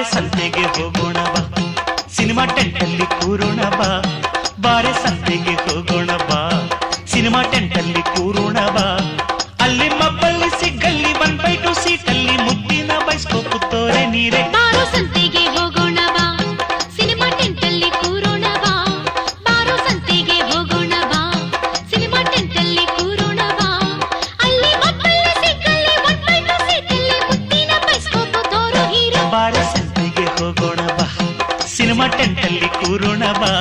ಬಾರೆ ಸಂತೆಗೆ ಹೋಗೋಣ ಬಾ, ಸಿನಿಮಾ ಟೆಂಟಲ್ಲಿ ಕೂರೋಣ ಬಾ. ಬಾರೆ ಸಂತೆಗೆ ಹೋಗೋಣ ಬಾ, ಸಿನಿಮಾ ಟೆಂಟಲ್ಲಿ ಕೂರೋಣ ಬಾ. ಅಲ್ಲಿ ಮಬ್ಬಲ್ಲಿ ಸಿಗ್ಗಲ್ಲಿ 1/2 ಸೀಟಲ್ಲಿ ಮುದ್ದಿನ ಬೈಸ್ಕೋಪು ತೋರೆ ನೀರೆ. ಬಾರೋ ಸಂತೆಗೆ ಹೋಗೋಣ ಬಾ, ಸಿನಿಮಾ ಟೆಂಟಲ್ಲಿ ಕೂರೋಣ ಬಾ. ಬಾರೋ ಸಂತೆಗೆ ಹೋಗೋಣ ಬಾ, ಸಿನಿಮಾ ಟೆಂಟಲ್ಲಿ ಕೂರೋಣ ಬಾ. ಅಲ್ಲಿ ಮಬ್ಬಲ್ಲಿ ಸಿಗ್ಗಲ್ಲಿ 1/2 ಸೀಟಲ್ಲಿ ಮುದ್ದಿನ ಬೈಸ್ಕೋಪು ತೋರೋ ಹೀರೋ. ಬಾರೆ ಸಂತೆಗೆ ಹೋಗೋಣ ಬಾ, ಸಿನಿಮಾ ಟೆಂಟಲ್ಲಿ ಕೂರೋಣ ಬಾ.